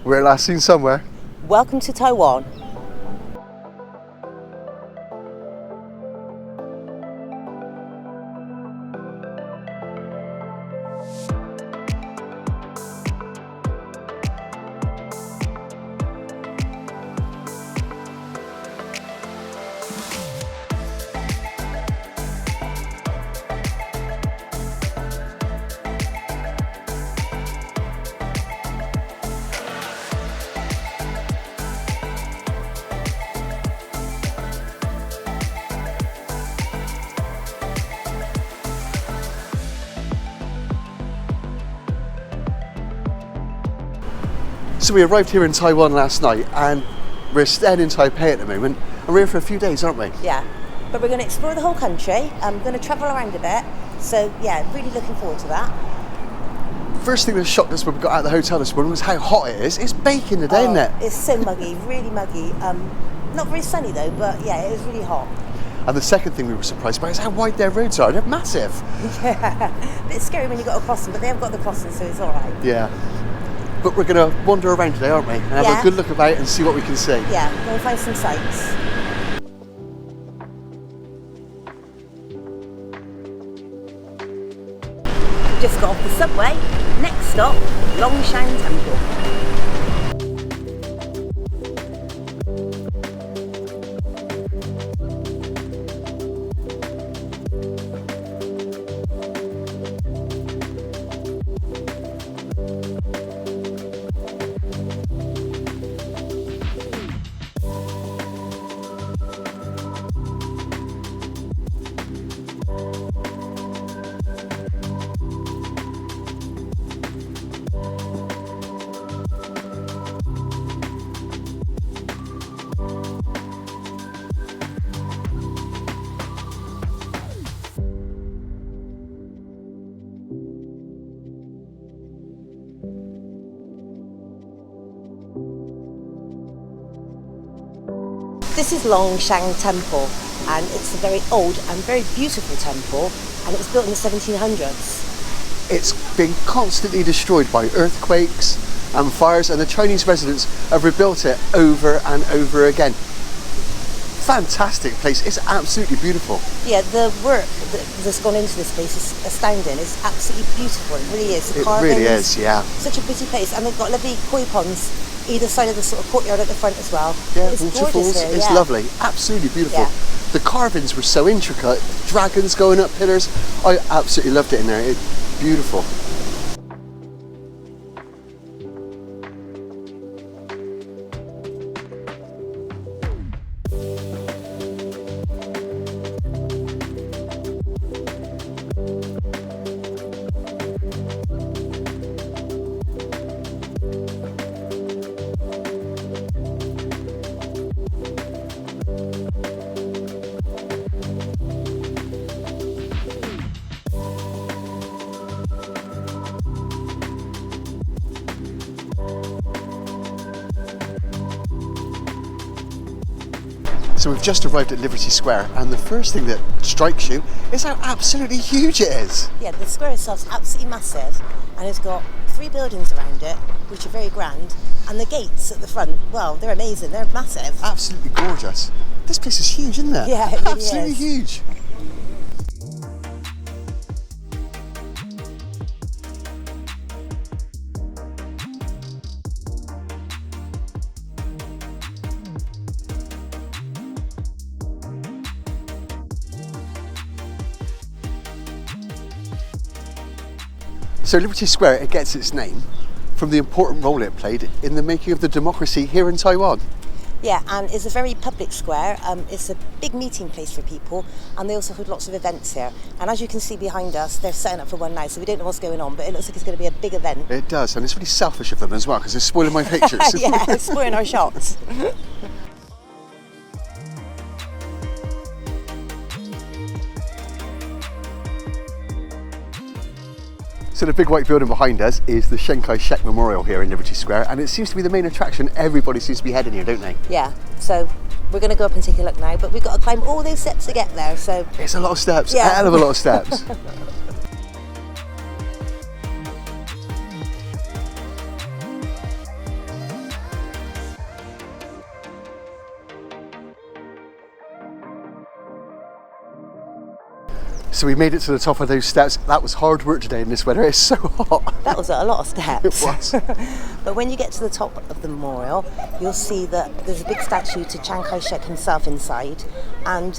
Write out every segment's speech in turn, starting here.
We're last seen somewhere. Welcome to Taiwan. So we arrived here in Taiwan last night and we're staying in Taipei at the moment and we're here for a few days, aren't we? Yeah, but we're going to explore the whole country. I'm going to travel around a bit. So yeah, really looking forward to that. First thing that shocked us when we got out of the hotel this morning was how hot it is. It's baking today, isn't it? It's so muggy, really muggy. Not very sunny though, but yeah, it was really hot. And the second thing we were surprised by is how wide their roads are. They're massive. Yeah, a bit scary when you got to cross them, but they have got the crossing, so it's all right. Yeah. But we're going to wander around today, aren't we? And have a good look about and see what we can see. Yeah, go and find some sights. Just got off the subway. Next stop, Longshan Temple. This is Longshan Temple, and it's a very old and very beautiful temple, and it was built in the 1700s. It's been constantly destroyed by earthquakes and fires, and the Chinese residents have rebuilt it over and over again. Fantastic place. It's absolutely beautiful. Yeah, the work that's gone into this place is astounding. It's absolutely beautiful. It really is. It really is, yeah. Such a pretty place, and they've got lovely koi ponds either side of the sort of courtyard at the front as well. Yeah, it's waterfalls. Here, it's lovely. Absolutely beautiful. Yeah. The carvings were so intricate. Dragons going up pillars. I absolutely loved it in there. It's beautiful. So we've just arrived at Liberty Square, and the first thing that strikes you is how absolutely huge it is. Yeah, the square itself is absolutely massive, and it's got 3 buildings around it, which are very grand, and the gates at the front, well, they're amazing, they're massive. Absolutely gorgeous. This place is huge, isn't it? Yeah, it really absolutely is. Huge. So Liberty Square, it gets its name from the important role it played in the making of the democracy here in Taiwan. Yeah, and it's a very public square. It's a big meeting place for people, and they also hold lots of events here. And as you can see behind us, they're setting up for one now, so we don't know what's going on, but it looks like it's going to be a big event. It does, and it's really selfish of them as well, because they're spoiling my pictures. Yeah, it's spoiling our shots. So the big white building behind us is the Kai-Shek Memorial here in Liberty Square, and it seems to be the main attraction. Everybody seems to be heading here, don't they? Yeah, so we're going to go up and take a look now, but we've got to climb all those steps to get there, so... It's a lot of steps, yeah. A hell of a lot of steps. So we made it to the top of those steps. That was hard work today in this weather. It's so hot. That was a lot of steps. It was. But when you get to the top of the memorial, you'll see that there's a big statue to Chiang Kai-Shek himself inside. And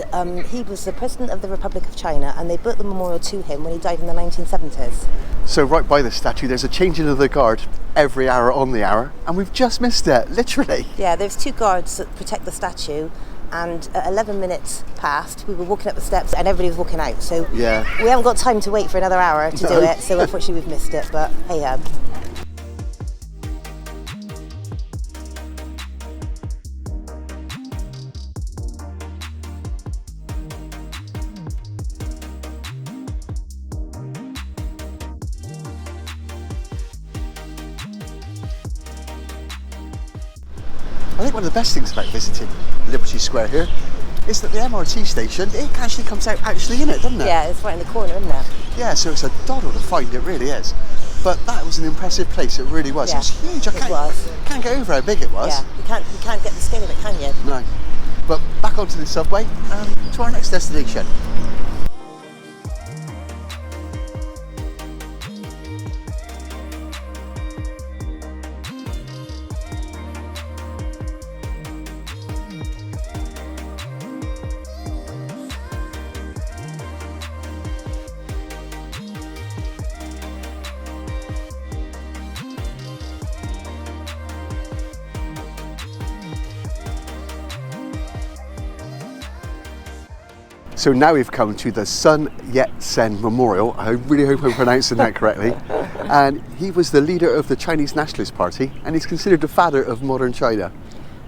he was the president of the Republic of China, and they built the memorial to him when he died in the 1970s. So right by the statue, there's a changing of the guard every hour on the hour, and we've just missed it, literally. Yeah, there's 2 guards that protect the statue. And at 11 minutes past, we were walking up the steps and everybody was walking out. So yeah, we haven't got time to wait for another hour to do it. So unfortunately we've missed it, but hey ho. I think one of the best things about visiting Liberty Square here is that the MRT station, it actually comes out actually in it, doesn't it? Yeah, it's right in the corner, isn't it? Yeah, so it's a doddle to find, it really is. But that was an impressive place, it really was. Yeah, it was huge, can't get over how big it was. Yeah, you can't get the scale of it, can you? No. But back onto the subway and to our next destination. So now we've come to the Sun Yat-Sen Memorial. I really hope I'm pronouncing that correctly. And he was the leader of the Chinese Nationalist Party, and he's considered the father of modern China.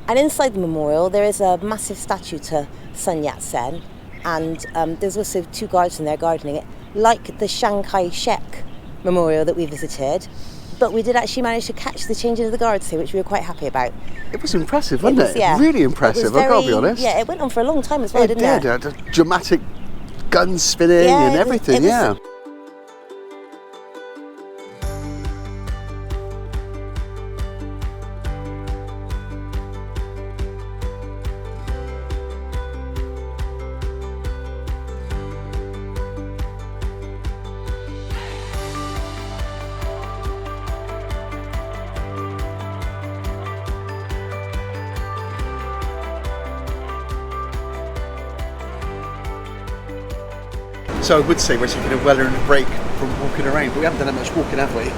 And inside the memorial, there is a massive statue to Sun Yat-Sen, and there's also 2 guards in there guarding it, like the Chiang Kai-Shek memorial that we visited. But we did actually manage to catch the changing of the guards here, which we were quite happy about. It was impressive, wasn't it? Yeah. Really impressive, I've got to be honest. Yeah, it went on for a long time as well, didn't it? It did. Dramatic gun spinning and everything, yeah. So I would say we're taking a well-earned break from walking around, but we haven't done that much walking, have we?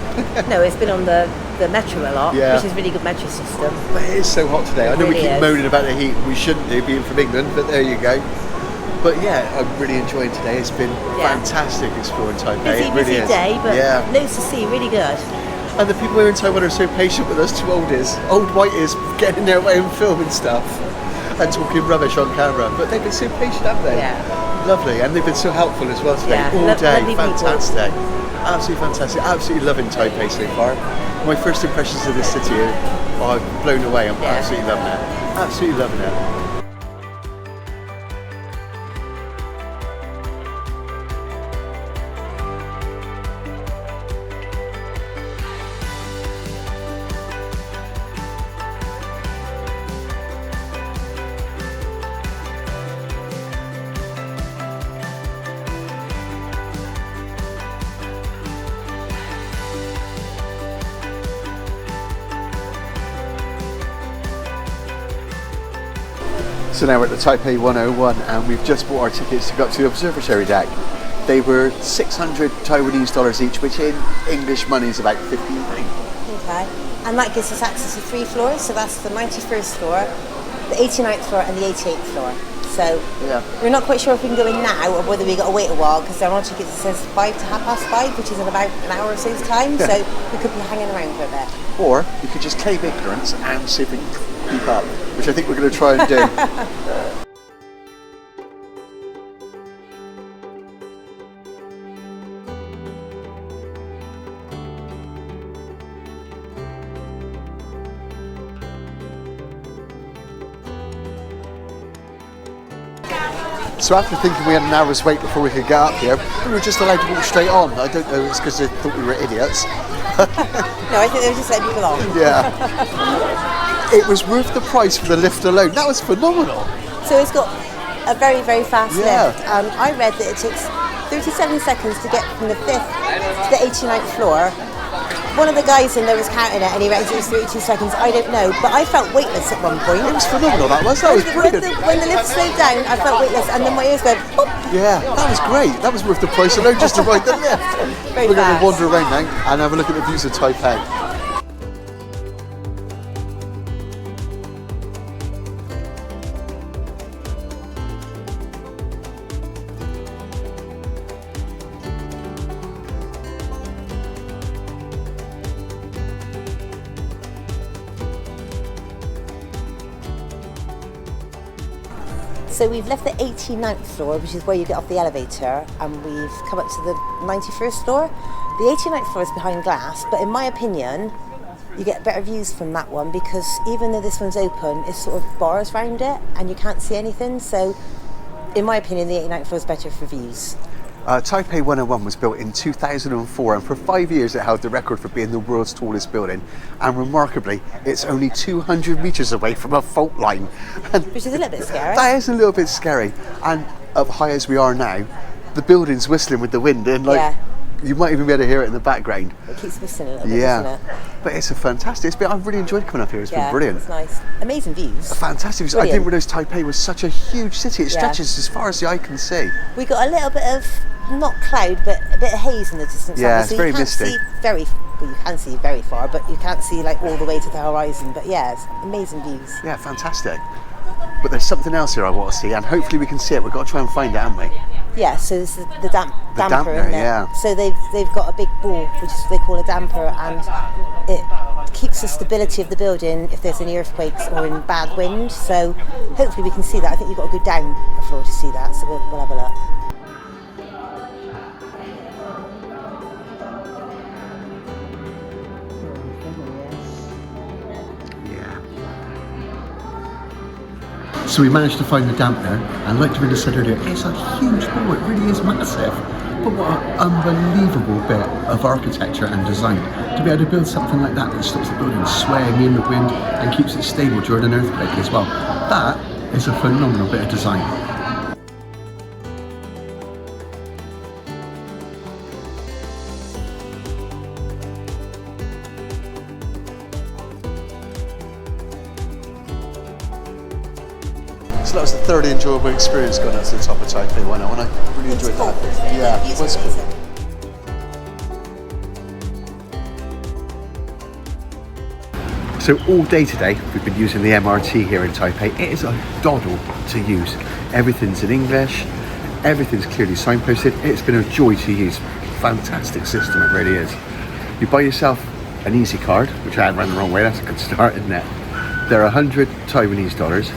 No, it's been on the metro a lot, Yeah. which is a really good metro system. But it is so hot today. I know we really keep is. moaning about the heat. We shouldn't do, being from England, but there you go. But yeah, I'm really enjoying today. It's been fantastic exploring Taipei. Busy day, but loads to see, really good. And the people here in Taiwan are so patient with us 2 old whiteys getting in their way and filming stuff and talking rubbish on camera. But they've been so patient, haven't they? Yeah. Lovely, and they've been so helpful as well today, all day. Fantastic. Absolutely fantastic. Absolutely loving Taipei so far. My first impressions of this city are blown away. I'm absolutely loving it. Absolutely loving it. So now we're at the Taipei 101 and we've just bought our tickets to go up to the observatory deck. They were $600 Taiwanese dollars each, which in English money is about £15. Okay, and that gives us access to 3 floors, so that's the 91st floor, the 89th floor and the 88th floor. So we're not quite sure if we can go in now or whether we got to wait a while, because on our tickets it says 5 to 5:30, which is in about an hour or so's time, so we could be hanging around for a bit. Or you could just claim ignorance and see if we can keep up, which I think we're going to try and do. So after thinking we had an hour's wait before we could get up here, we were just allowed to walk straight on. I don't know, it's because they thought we were idiots. No, I think they were just letting people on. Yeah. It was worth the price for the lift alone. That was phenomenal. So it's got a very, very fast lift. I read that it takes 37 seconds to get from the 5th to the 89th floor. One of the guys in there was counting it and he reckons it was 32 seconds. I don't know, but I felt weightless at one point. It was phenomenal, that was brilliant. When the lift slowed down, I felt weightless and then my ears went, boop. Yeah, that was great. That was worth the price alone just to ride the lift. We're going to wander around now and have a look at the views of Taipei. So we've left the 89th floor, which is where you get off the elevator, and we've come up to the 91st floor. The 89th floor is behind glass, but in my opinion, you get better views from that one because even though this one's open, it's sort of bars around it and you can't see anything. So in my opinion, the 89th floor is better for views. Taipei 101 was built in 2004 and for 5 years it held the record for being the world's tallest building, and remarkably it's only 200 metres away from a fault line. Which is a little bit scary. That is a little bit scary, and up high as we are now, the building's whistling with the wind and you might even be able to hear it in the background. It keeps whistling a little bit, doesn't it? But it's a fantastic, I've really enjoyed coming up here, it's been brilliant. It's nice. Amazing views. Fantastic views. Brilliant. I didn't realise Taipei was such a huge city, it stretches as far as the eye can see. We got a little bit of, not cloud, but a bit of haze in the distance. Yeah, it's very misty. You can see very far, but you can't see like all the way to the horizon. But yeah, it's amazing views. Yeah, fantastic. But there's something else here I want to see, and hopefully we can see it. We've got to try and find it, haven't we? Yeah, so this is the damper, isn't it? Yeah. So they've got a big ball, which is they call a damper, and it keeps the stability of the building if there's any earthquakes or in bad wind. So hopefully we can see that. I think you've got to go down the floor to see that. So we'll have a look. So we managed to find the dampener, and like Dorinda said earlier, it's a huge ball, it really is massive. But what an unbelievable bit of architecture and design to be able to build something like that stops the building swaying in the wind and keeps it stable during an earthquake as well. That is a phenomenal bit of design. So that was a thoroughly enjoyable experience going up to the top of Taipei 101. I really enjoyed that. Yeah, it was cool. So all day today we've been using the MRT here in Taipei. It is a doddle to use. Everything's in English, everything's clearly signposted. It's been a joy to use. Fantastic system, it really is. You buy yourself an easy card, which I had run the wrong way, that's a good start, isn't it? They're 100 Taiwanese dollars.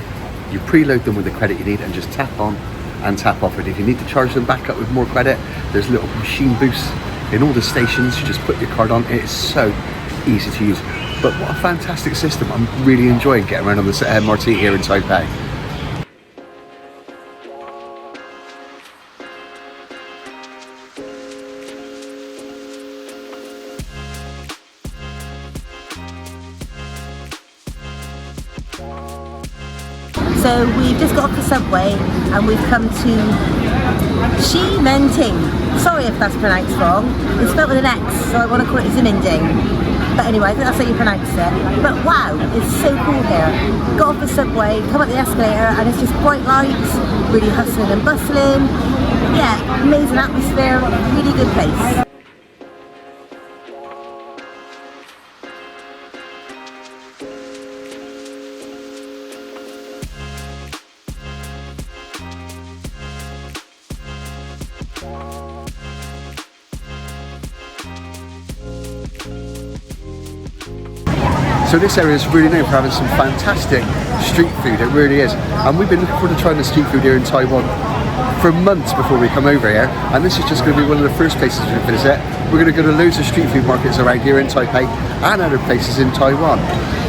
You preload them with the credit you need and just tap on and tap off it. If you need to charge them back up with more credit, there's little machine booths in all the stations. You just put your card on. It is so easy to use. But what a fantastic system. I'm really enjoying getting around on this MRT here in Taipei. So we've just got off the subway and we've come to Ximingding. Sorry if that's pronounced wrong. It's spelled with an X, so I want to call it Ximingding. But anyway, I think that's how you pronounce it. But wow, it's so cool here. Got off the subway, come up the escalator, and it's just bright lights, really hustling and bustling. Yeah, amazing atmosphere, really good place. So this area is really known for having some fantastic street food, it really is. And we've been looking forward to trying the street food here in Taiwan for months before we come over here. And this is just going to be one of the first places we visit. We're going to go to loads of street food markets around here in Taipei and other places in Taiwan.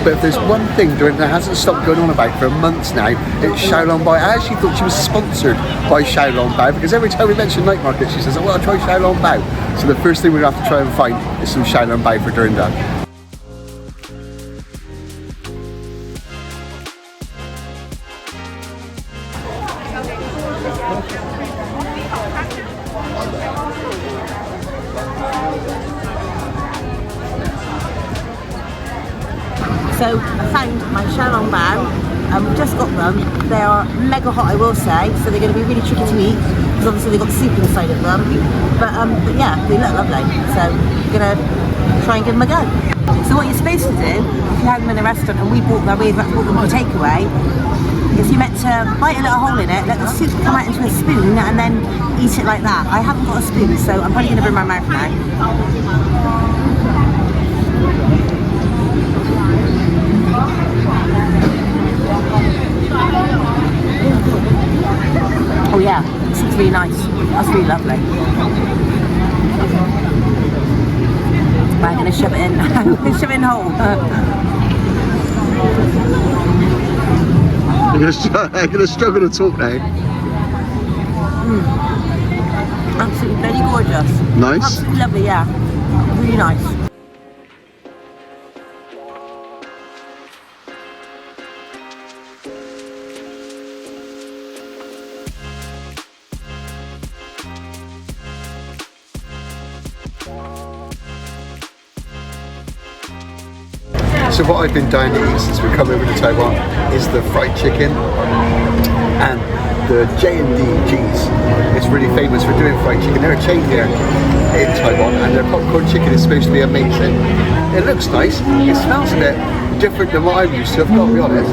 But if there's one thing that hasn't stopped going on about for months now, it's Xiaolongbao. I actually thought she was sponsored by Xiaolongbao because every time we mention night market, she says, oh, well, I'll try Xiaolongbao. So the first thing we're going to have to try and find is some Xiaolongbao for Dorinda. So I found my Shalong bao. We've just got them. They are mega hot, I will say, so they're going to be really tricky to eat because obviously they've got soup inside of them. But yeah, they look lovely. So we're going to try and give them a go. So what you're supposed to do, if you had them in a restaurant and we bought them for takeaway, is you're meant to bite a little hole in it, let the soup come out into a spoon, and then eat it like that. I haven't got a spoon, so I'm probably going to bring my mouth now. Oh yeah, this looks really nice. That's really lovely. I'm going to shove it in. I'm going to shove it in whole. I'm going to struggle to talk now. Absolutely very gorgeous. Nice. Absolutely lovely, yeah. Really nice. So what I've been dying to eat since we come over to Taiwan is the fried chicken, and the J&D's is really famous for doing fried chicken. They're a chain here in Taiwan, and their popcorn chicken is supposed to be amazing. It looks nice, it smells a bit different than what I'm used to, I've got to be honest.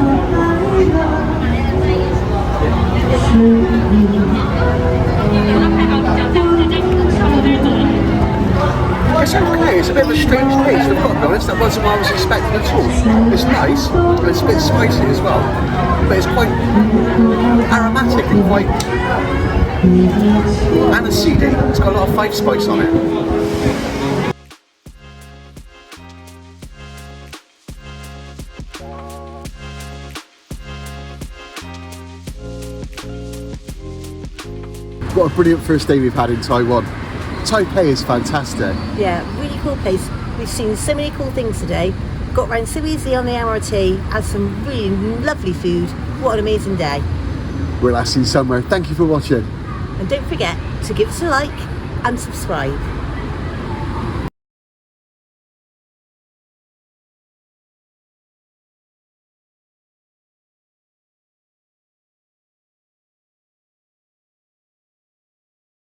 It's okay, it's a bit of a strange taste, I've got to be honest, that wasn't what I was expecting at all. It's nice, and it's a bit spicy as well, but it's quite aromatic and quite aniseedy. It's got a lot of five spice on it. What a brilliant first day we've had in Taiwan. Taipei is fantastic. Yeah, really cool place. We've seen so many cool things today. Got around so easily on the MRT, had some really lovely food. What an amazing day. We'll see you somewhere. Thank you for watching. And don't forget to give us a like and subscribe.